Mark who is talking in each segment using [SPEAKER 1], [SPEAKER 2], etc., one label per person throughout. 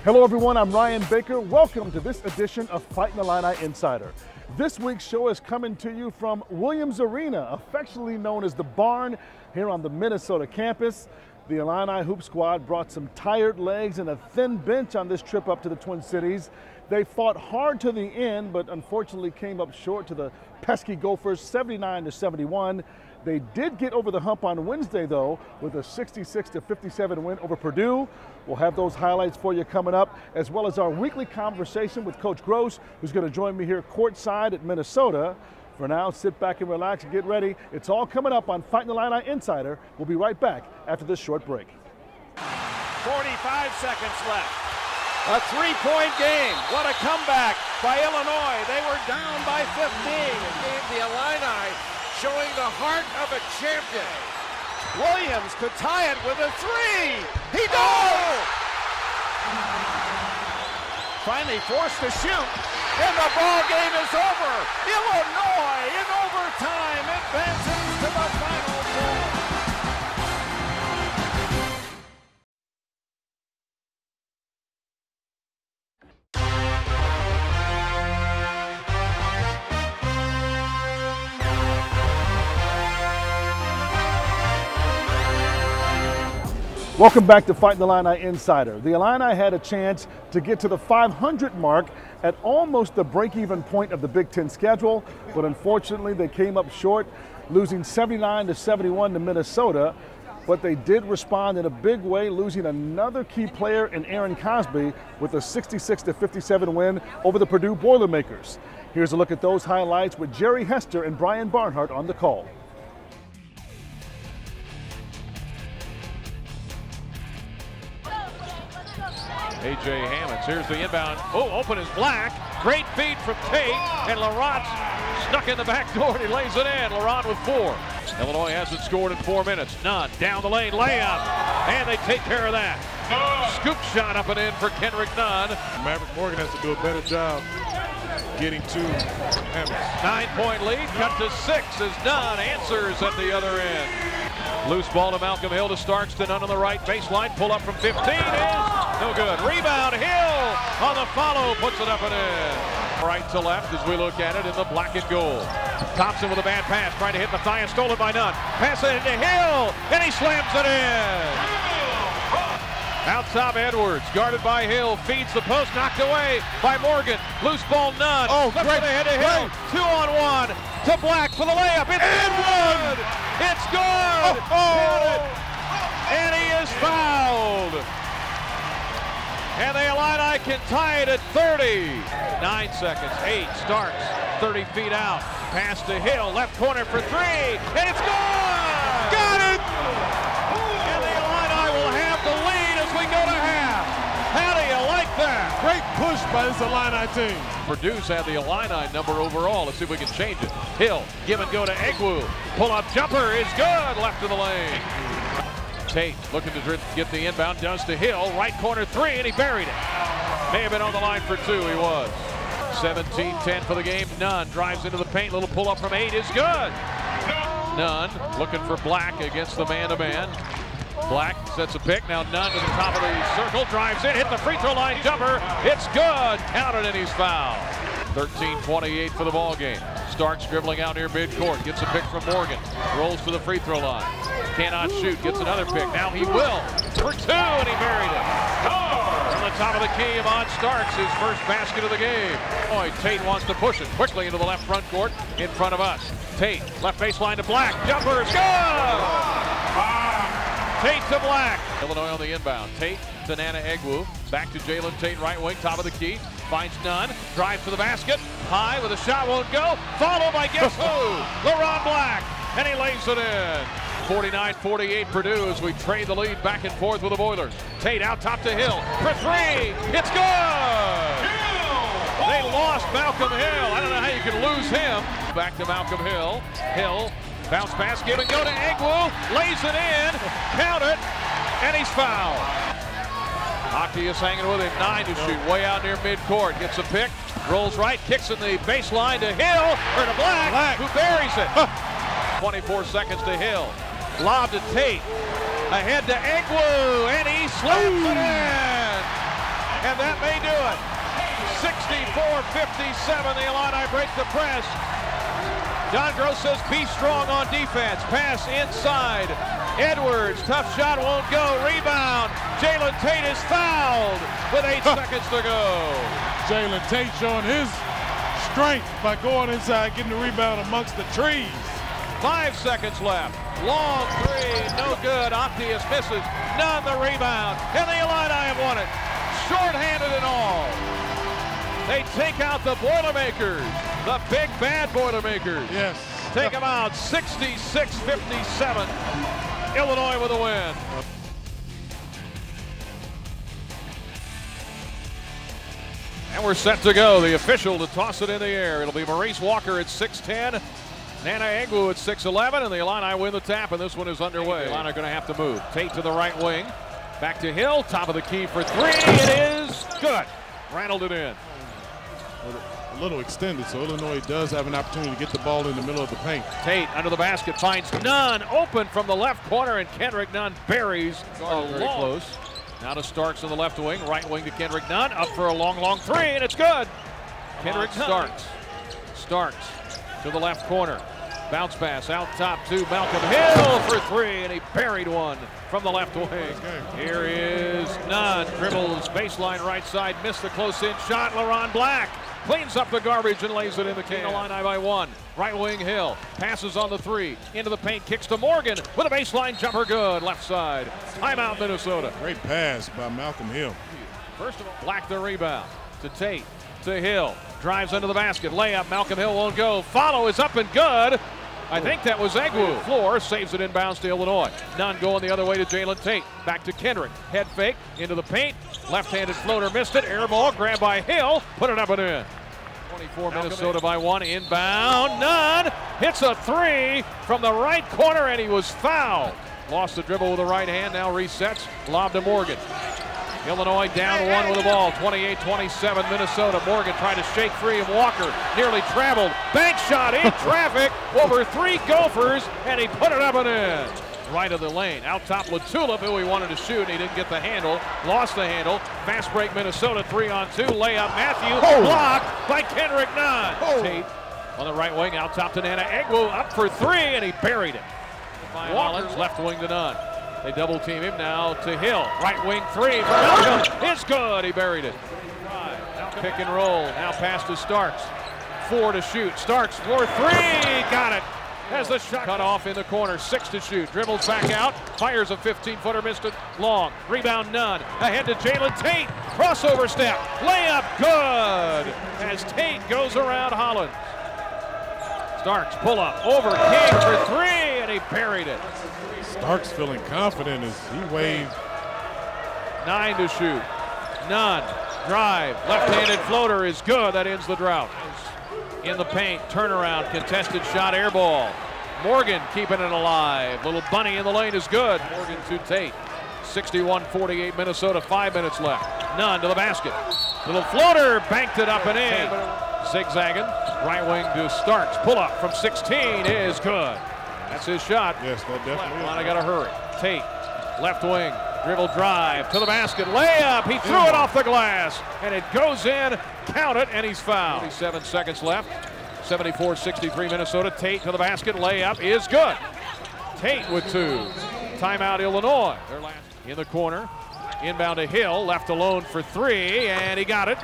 [SPEAKER 1] Hello everyone, I'm Ryan Baker. Welcome to this edition of Fighting Illini Insider. This week's show is coming to you from Williams Arena, affectionately known as the Barn, here on the Minnesota campus. The Illini Hoop Squad brought some tired legs and a thin bench on this trip up to the Twin Cities. They fought hard to the end, but unfortunately came up short to the pesky Gophers, 79-71. They did get over the hump on Wednesday, though, with a 66-57 win over Purdue. We'll have those highlights for you coming up, as well as our weekly conversation with Coach Gross, who's going to join me here courtside at Minnesota. For now, sit back and relax and get ready. It's all coming up on Fighting Illini Insider. We'll be right back after this short break.
[SPEAKER 2] 45 seconds left. A three-point game. What a comeback by Illinois. They were down by 15. It gave the Illini showing the heart of a champion. Williams could tie it with a three. He does! Finally forced to shoot, and the ball game is over. Illinois in overtime advances to the Final Four.
[SPEAKER 1] Welcome back to Fighting Illini Insider. The Illini had a chance to get to the 500 mark at almost the break-even point of the Big Ten schedule, but unfortunately they came up short, losing 79-71 to Minnesota. But they did respond in a big way, losing another key player in Aaron Cosby with a 66-57 win over the Purdue Boilermakers. Here's a look at those highlights with Jerry Hester and Brian Barnhart on the call.
[SPEAKER 3] A.J. Hammonds, here's the inbound. Oh, open is Black. Great feed from Tate, and Laurent stuck in the back door, and he lays it in. Laurent with 4. Illinois hasn't scored in 4 minutes. None. Down the lane, layup, and they take care of that. Scoop shot up and in for Kendrick Nunn.
[SPEAKER 4] Maverick Morgan has to do a better job getting to Hammonds.
[SPEAKER 3] 9-point lead, cut to 6 as Nunn answers at the other end. Loose ball to Malcolm Hill to Starks, to Nunn on the right baseline. Pull up from 15 is no good. Rebound, Hill on the follow, puts it up and in. Right to left as we look at it in the black and gold. Thompson with a bad pass, trying to hit Matthias, stolen by Nunn. Pass it into Hill, and he slams it in. Out top, Edwards, guarded by Hill, feeds the post, knocked away by Morgan. Loose ball, Nunn.
[SPEAKER 4] Oh,
[SPEAKER 3] left
[SPEAKER 4] great,
[SPEAKER 3] ahead to Hill. 2-on-1 to Black for the layup. It's good. It's good. And he is fouled. And the Illini can tie it at 30. 9 seconds. 8. Starks 30 feet out. Pass to Hill. Left corner for 3. And it's good.
[SPEAKER 4] Got it.
[SPEAKER 3] And the Illini will have the lead as we go to half. How do you like that?
[SPEAKER 4] Great push by this Illini team.
[SPEAKER 3] Purdue's had the Illini number overall. Let's see if we can change it. Hill, give and go to Egwu. Pull-up jumper is good. Left of the lane. Tate looking to get the inbound, does to Hill, right corner 3, and he buried it. May have been on the line for 2, he was. 17-10 for the game. Nunn drives into the paint, little pull up from 8 is good. Nunn looking for Black against the man-to-man. Black sets a pick, now Nunn to the top of the circle, drives in, hit the free throw line jumper, it's good, counted and he's fouled. 13-28 for the ball game. Starks dribbling out near midcourt, gets a pick from Morgan, rolls to the free throw line. Cannot shoot, gets another pick. Now he will for 2, and he buried it. From the top of the key, Iman Starks, his first basket of the game. Boy, Tate wants to push it quickly into the left front court in front of us. Tate, left baseline to Black. Jumper is good! Tate to Black. Illinois on the inbound. Tate to Nana Egwu. Back to Jalen Tate, right wing, top of the key. Finds Nunn, drives to the basket. High with a shot, won't go. Followed by guess who? Laurent Black, and he lays it in. 49-48 Purdue as we trade the lead back and forth with the Boilers. Tate out top to Hill for 3. It's good! They lost Malcolm Hill. I don't know how you can lose him. Back to Malcolm Hill. Hill, bounce pass, give and go to Egwu. Lays it in, count it, and he's fouled. Hockey is hanging with him, 9 to shoot, way out near midcourt. Gets a pick, rolls right, kicks in the baseline to Hill, or to Black. Who buries it. 24 seconds to Hill. Lob to Tate. Ahead to Egwu, and he slaps it in. and that may do it. 64-57, the Illini break the press. John Gross says be strong on defense. Pass inside. Edwards, tough shot, won't go. Rebound. Jalen Tate is fouled with 8 seconds to go.
[SPEAKER 4] Jalen Tate showing his strength by going inside, getting the rebound amongst the trees.
[SPEAKER 3] 5 seconds left. Long three, no good. Optius misses. None the rebound. And the Illini have won it. Short-handed and all. They take out the Boilermakers. The big bad Boilermakers.
[SPEAKER 4] Yes.
[SPEAKER 3] Take them out 66-57. Illinois with a win. And we're set to go. The official to toss it in the air. It'll be Maurice Walker at 6'10". Nana Egwu at 6'11", and the Illini win the tap, and this one is underway. The Illini are going to have to move. Tate to the right wing. Back to Hill. Top of the key for three. It is good. Rattled it in.
[SPEAKER 4] A little extended, so Illinois does have an opportunity to get the ball in the middle of the paint.
[SPEAKER 3] Tate under the basket finds Nunn open from the left corner, and Kendrick Nunn buries very close. Now to Starks on the left wing, right wing to Kendrick Nunn, up for a long three, and it's good. Kendrick Starks to the left corner. Bounce pass out top to Malcolm Hill for three, and he buried one from the left wing. Here is Nunn, dribbles baseline right side, missed the close-in shot. LaRon Black cleans up the garbage and lays it in the can. Illini by one. Right wing Hill passes on the three into the paint, kicks to Morgan with a baseline jumper, good left side. Timeout Minnesota.
[SPEAKER 4] Great pass by Malcolm Hill.
[SPEAKER 3] First of all, Black the rebound to Tate to Hill, drives under the basket, layup. Malcolm Hill won't go. Follow is up and good. I think that was Egwu. Floor saves it inbounds to Illinois. Nunn going the other way to Jalen Tate. Back to Kendrick. Head fake into the paint. Left-handed floater missed it. Air ball grabbed by Hill. Put it up and in. 24 Minnesota by one. Inbound. Nunn hits a three from the right corner, and he was fouled. Lost the dribble with the right hand. Now resets. Lob to Morgan. Illinois down one with the ball, 28-27 Minnesota. Morgan tried to shake free of Walker, nearly traveled. Bank shot in traffic over three Gophers, and he put it up and in. Right of the lane, out top LaTulip, who he wanted to shoot, and he didn't get the handle, lost the handle. Fast break Minnesota, 3-on-2, layup Matthew, blocked by Kendrick Nunn. Tate on the right wing, out top to Nana Egwu, up for three, and he buried it. Walker's left wing to Nunn. They double team him now to Hill. Right wing three for Malcolm. It's good. He buried it. Pick and roll. Now pass to Starks. 4 to shoot. Starks for three. Got it. Has the shot cut off in the corner. 6 to shoot. Dribbles back out. Fires a 15-footer. Missed it long. Rebound Nunn. Ahead to Jalen Tate. Crossover step. Layup good. As Tate goes around Hollins. Starks pull up over King for three, and he buried it.
[SPEAKER 4] Starks feeling confident as he waved.
[SPEAKER 3] 9 to shoot. Nunn, drive, left-handed floater is good. That ends the drought. In the paint, turnaround, contested shot, air ball. Morgan keeping it alive. Little bunny in the lane is good. Morgan to Tate. 61-48 Minnesota, 5 minutes left. Nunn to the basket. Little floater, banked it up and in. Zigzagging, right wing to Starks. Pull up from 16 is good. That's his shot.
[SPEAKER 4] Yes, that definitely is.
[SPEAKER 3] I got to hurry. Tate, left wing, dribble drive to the basket, layup. He threw it off the glass, and it goes in. Count it, and he's fouled. 27 seconds left. 74-63 Minnesota. Tate to the basket, layup is good. Tate with 2. Timeout Illinois. They're last in the corner. Inbound to Hill, left alone for 3, and he got it.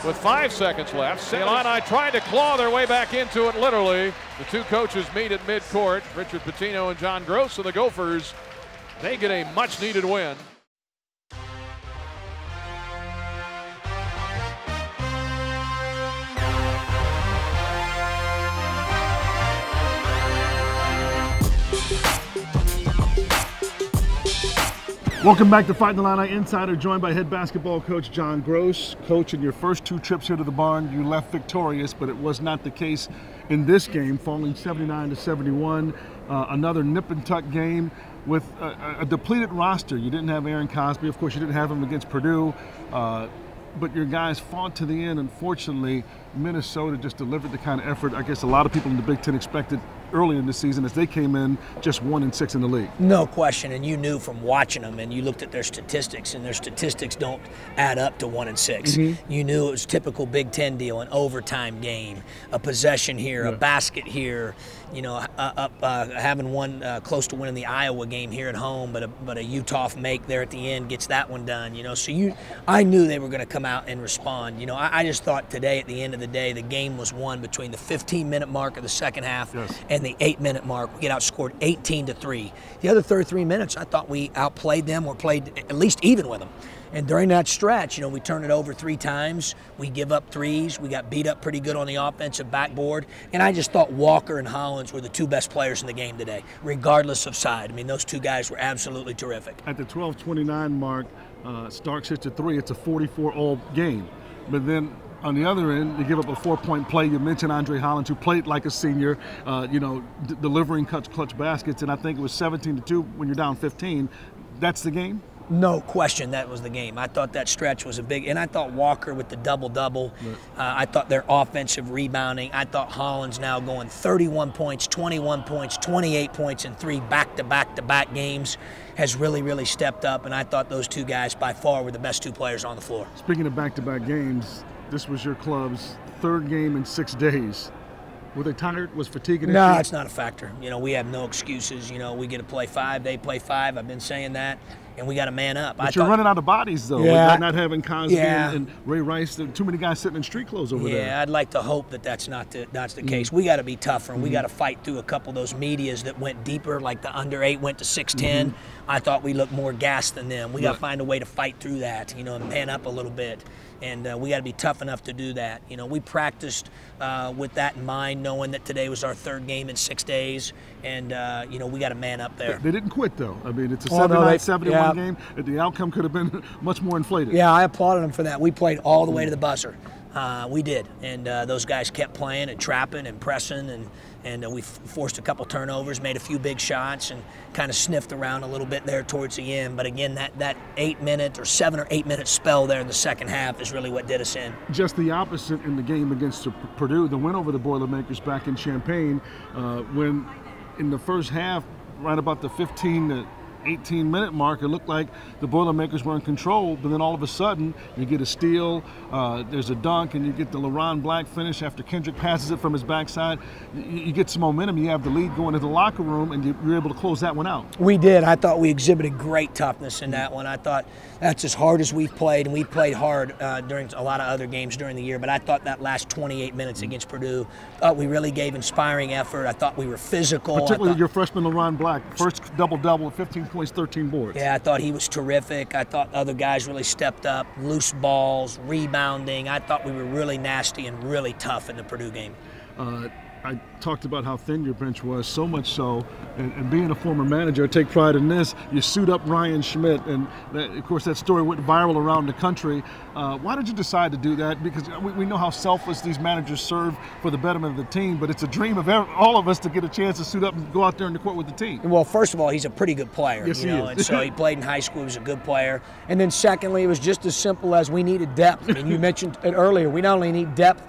[SPEAKER 3] With 5 seconds left, the Illini trying to claw their way back into it, literally. The two coaches meet at midcourt, Richard Pitino and John Gross, and the Gophers, they get a much-needed win.
[SPEAKER 1] Welcome back to Fighting Illini Insider, joined by head basketball coach John Gross. Coach, in your first 2 trips here to the barn, you left victorious, but it was not the case in this game, falling 79-71. Another nip and tuck game with a depleted roster. You didn't have Aaron Cosby. Of course, you didn't have him against Purdue. But your guys fought to the end. Unfortunately, Minnesota just delivered the kind of effort I guess a lot of people in the Big Ten expected early in the season as they came in just 1-6 in the league.
[SPEAKER 5] No question, and you knew from watching them, and you looked at their statistics, and their statistics don't add up to 1-6. You knew it was typical Big Ten deal, an overtime game, a possession here, a basket here, you know, having one close to winning the Iowa game here at home, but a Utah make there at the end gets that one done, you know. So I knew they were going to come out and respond. You know, I just thought today at the end of the day the game was won between the 15-minute mark of the second half and the 8-minute mark. We get outscored 18-3. The other 33 minutes, I thought we outplayed them or played at least even with them. And during that stretch, you know, we turned it over 3 times. We give up threes. We got beat up pretty good on the offensive backboard. And I just thought Walker and Hollins were the 2 best players in the game today, regardless of side. I mean, those 2 guys were absolutely terrific.
[SPEAKER 1] At the 12:29 mark, Starks hits a 3. It's a 44-all game. But then on the other end, you give up a 4-point play. You mentioned Andre Hollins, who played like a senior, you know, delivering clutch baskets. And I think it was 17-2 when you're down 15. That's the game?
[SPEAKER 5] No question that was the game. I thought that stretch was a big, and I thought Walker with the double-double. I thought their offensive rebounding. I thought Hollins now going 31 points, 21 points, 28 points in 3 back-to-back games has really, really stepped up. And I thought those 2 guys by far were the best 2 players on the floor.
[SPEAKER 1] Speaking of back-to-back games, this was your club's 3rd game in 6 days. Were they tired? Was fatigue an issue?
[SPEAKER 5] No, it's not a factor. You know, we have no excuses. You know, we get to play 5, they play 5. I've been saying that, and we got to man up.
[SPEAKER 1] But you're running out of bodies, though.
[SPEAKER 5] Yeah.
[SPEAKER 1] With not having Cosby and Ray Rice. Too many guys sitting in street clothes over there.
[SPEAKER 5] Yeah, I'd like to hope that that's not the case. We got to be tougher, and we got to fight through a couple of those medias that went deeper, like the under 8 went to 6'10". I thought we looked more gassed than them. We got to find a way to fight through that, you know, and man up a little bit. And we got to be tough enough to do that. You know, we practiced with that in mind, knowing that today was our 3rd game in 6 days, and you know, we got to man up there.
[SPEAKER 1] They didn't quit, though. I mean, it's a 79-71 game. The outcome could have been much more inflated.
[SPEAKER 5] Yeah, I applauded them for that. We played all the way to the buzzer. We did, and those guys kept playing and trapping and pressing, and we forced a couple turnovers, made a few big shots, and kind of sniffed around a little bit there towards the end. But again, that 8-minute or 7 or 8 minute spell there in the second half is really what did us in.
[SPEAKER 1] Just the opposite in the game against Purdue, the win over the Boilermakers back in Champaign, when in the first half, right about the 15 to 18-minute mark, it looked like the Boilermakers were in control, but then all of a sudden you get a steal, there's a dunk, and you get the LeRon Black finish after Kendrick passes it from his backside. You get some momentum, you have the lead going to the locker room, and you're able to close that one out.
[SPEAKER 5] We did. I thought we exhibited great toughness in that one. I thought that's as hard as we've played, and we played hard during a lot of other games during the year, but I thought that last 28 minutes against Purdue, we really gave inspiring effort. I thought we were physical.
[SPEAKER 1] Particularly your freshman LeRon Black, first double-double, 15 points, 13 boards.
[SPEAKER 5] Yeah, I thought he was terrific. I thought other guys really stepped up, loose balls, rebounding. I thought we were really nasty and really tough in the Purdue game.
[SPEAKER 1] I talked about how thin your bench was, so much so, and being a former manager, I take pride in this. You suit up Ryan Schmidt, and of course that story went viral around the country. Why did you decide to do that? Because we know how selfless these managers serve for the betterment of the team, but it's a dream of all of us to get a chance to suit up and go out there in the court with the team.
[SPEAKER 5] Well, first of all, he's a pretty good player.
[SPEAKER 1] Yes,
[SPEAKER 5] you know,
[SPEAKER 1] he is.
[SPEAKER 5] And so he played in high school. He was a good player. And then secondly, it was just as simple as we needed depth. I mean, you mentioned it earlier. We not only need depth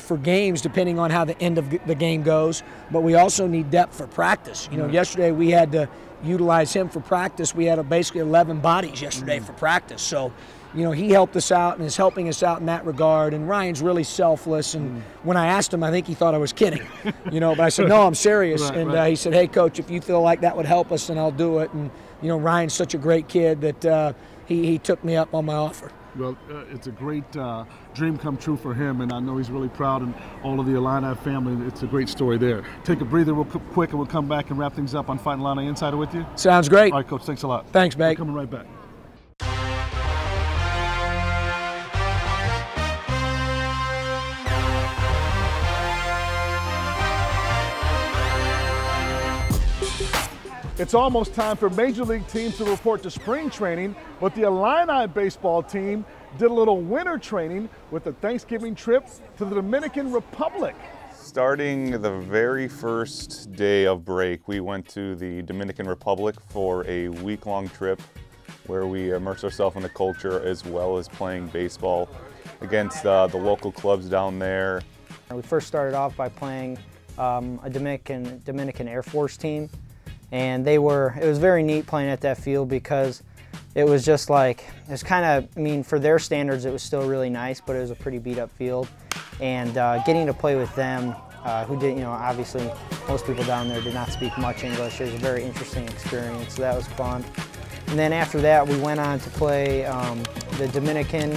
[SPEAKER 5] for games, depending on how the end of the game goes, but we also need depth for practice. You know, yesterday we had to utilize him for practice. We had basically 11 bodies yesterday for practice. So, you know, he helped us out and is helping us out in that regard. And Ryan's really selfless. And when I asked him, I think he thought I was kidding, you know, but I said, no, I'm serious. He said, hey, Coach, if you feel like that would help us, then I'll do it. And, you know, Ryan's such a great kid that he took me up on my offer.
[SPEAKER 1] Well, it's a great dream come true for him, and I know he's really proud, and all of the Illini family. It's a great story there. Take a breather real quick, and we'll come back and wrap things up on Fighting Illini Insider with you.
[SPEAKER 5] Sounds great.
[SPEAKER 1] All right, Coach, thanks a lot.
[SPEAKER 5] Thanks, Meg.
[SPEAKER 1] We're coming right back. It's almost time for Major League teams to report to spring training, but the Illini baseball team did a little winter training with a Thanksgiving trip to the Dominican Republic.
[SPEAKER 6] Starting the very first day of break, we went to the Dominican Republic for a week-long trip where we immersed ourselves in the culture as well as playing baseball against the local clubs down there.
[SPEAKER 7] We first started off by playing a Dominican Air Force team, and it was very neat playing at that field because it was just like, it was kind of, I mean, for their standards it was still really nice, but it was a pretty beat up field. And getting to play with them, who did, obviously most people down there did not speak much English. It was a very interesting experience, so that was fun. And then after that we went on to play the Dominican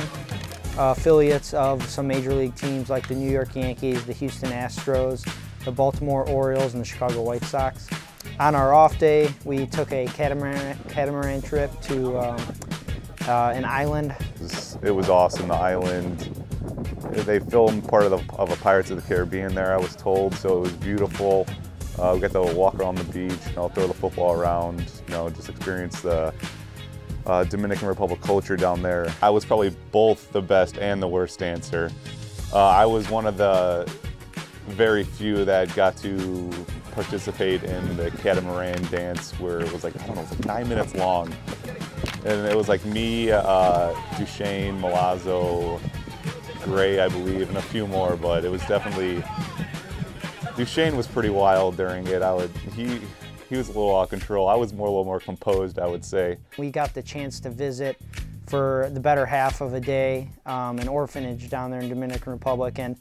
[SPEAKER 7] affiliates of some major league teams like the New York Yankees, the Houston Astros, the Baltimore Orioles, and the Chicago White Sox. On our off day, we took a catamaran trip to an island.
[SPEAKER 6] It was awesome, the island. They filmed part of a Pirates of the Caribbean there, I was told, so it was beautiful. We got to walk around the beach, throw the football around, just experience the Dominican Republic culture down there. I was probably both the best and the worst dancer. I was one of the very few that got to participate in the catamaran dance, where it was like, I don't know, it was like 9 minutes long. And it was like me, Duchesne, Milazzo, Gray, I believe, and a few more, but it was definitely, Duchesne was pretty wild during it. He was a little out of control. I was a little more composed, I would say.
[SPEAKER 7] We got the chance to visit for the better half of a day an orphanage down there in Dominican Republic, and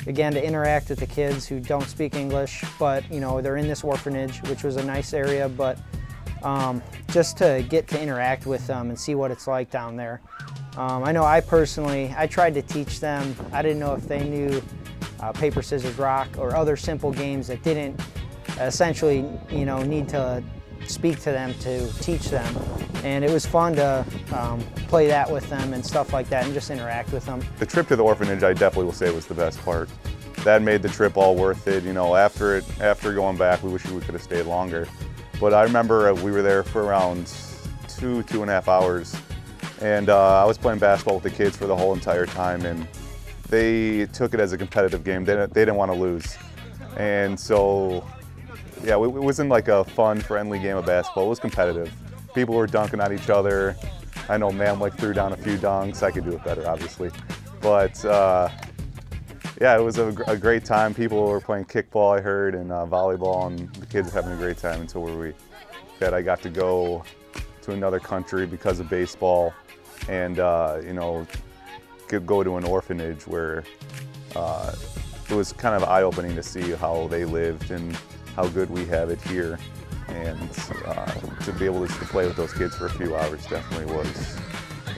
[SPEAKER 7] again to interact with the kids who don't speak English, but they're in this orphanage, which was a nice area, but just to get to interact with them and see what it's like down there. I know I tried to teach them. I didn't know if they knew paper, scissors, rock, or other simple games that didn't essentially, need to speak to them to teach them. And it was fun to play that with them and stuff like that and just interact with them.
[SPEAKER 6] The trip to the orphanage, I definitely will say, was the best part. That made the trip all worth it. After going back, we wish we could have stayed longer. But I remember we were there for around 2.5 hours. And I was playing basketball with the kids for the whole entire time, and they took it as a competitive game. They didn't want to lose. And so, yeah, it wasn't like a fun, friendly game of basketball. It was competitive. People were dunking on each other. I know Mamlik threw down a few dunks. I could do it better, obviously. But yeah, it was a great time. People were playing kickball, I heard, and volleyball, and the kids were having a great time until I got to go to another country because of baseball, and go to an orphanage where it was kind of eye-opening to see how they lived and how good we have it here, and to be able to play with those kids for a few hours definitely was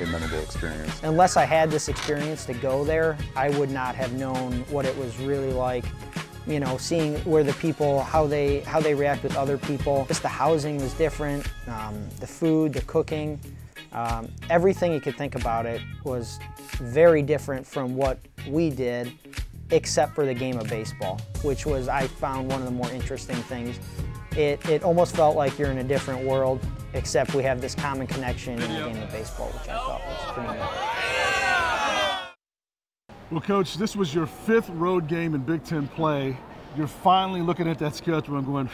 [SPEAKER 6] a memorable experience.
[SPEAKER 7] Unless I had this experience to go there, I would not have known what it was really like. Seeing where the people, how they react with other people. Just the housing was different, the food, the cooking, everything you could think about it was very different from what we did, except for the game of baseball, which was, I found, one of the more interesting things. It almost felt like you're in a different world, except we have this common connection in the game of baseball, which I thought was pretty neat.
[SPEAKER 1] Well, Coach, this was your 5th road game in Big Ten play. You're finally looking at that schedule and going,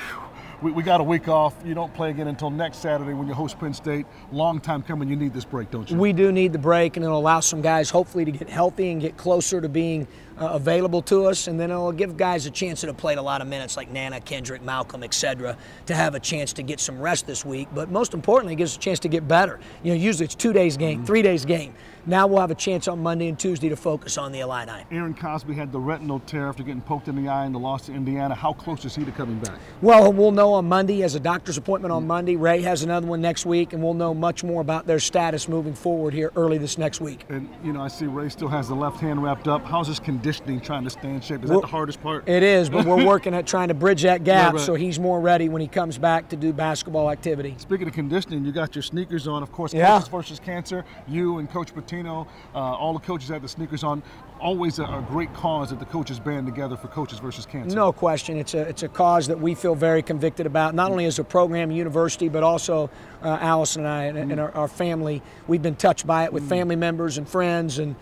[SPEAKER 1] we got a week off. You don't play again until next Saturday when you host Penn State. Long time coming. You need this break, don't you?
[SPEAKER 5] We do need the break, and it'll allow some guys hopefully to get healthy and get closer to being available to us, and then it'll give guys a chance that have played a lot of minutes like Nana, Kendrick, Malcolm, etc., to have a chance to get some rest this week. But most importantly, it gives us a chance to get better. Usually it's 2 days game, 3 days game. Now we'll have a chance on Monday and Tuesday to focus on the Illini.
[SPEAKER 1] Aaron Cosby had the retinal tear after getting poked in the eye in the loss to Indiana. How close is he to coming back?
[SPEAKER 5] Well, we'll know on Monday. He has a doctor's appointment on Monday. Ray has another one next week, and we'll know much more about their status moving forward here early this next week.
[SPEAKER 1] And, I see Ray still has the left hand wrapped up. How's his conditioning, trying to stay in shape? Is that the hardest part?
[SPEAKER 5] It is, but we're working at trying to bridge that gap
[SPEAKER 1] right.
[SPEAKER 5] So he's more ready when he comes back to do basketball activity.
[SPEAKER 1] Speaking of conditioning, you got your sneakers on, of course,
[SPEAKER 5] yeah.
[SPEAKER 1] Coaches versus Cancer. You and Coach Patino, all the coaches have the sneakers on. Always a great cause that the coaches band together for Coaches versus Cancer.
[SPEAKER 5] No question. It's a cause that we feel very convicted about, not only as a program, university, but also Allison and I and our family. We've been touched by it with family members and friends, and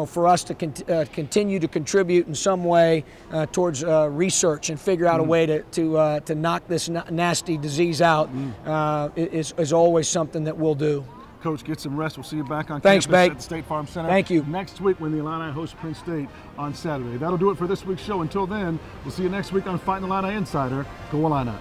[SPEAKER 5] for us to continue to contribute in some way towards research and figure out a way to knock this nasty disease out is always something that we'll do.
[SPEAKER 1] Coach, get some rest. We'll see you back on
[SPEAKER 8] Thanks,
[SPEAKER 1] campus
[SPEAKER 8] Bake.
[SPEAKER 1] at the State Farm Center.
[SPEAKER 8] Thank you.
[SPEAKER 1] Next week when the Illini host Penn State on Saturday. That'll do it for this week's show. Until then, we'll see you next week on Fighting Illini Insider. Go Illini.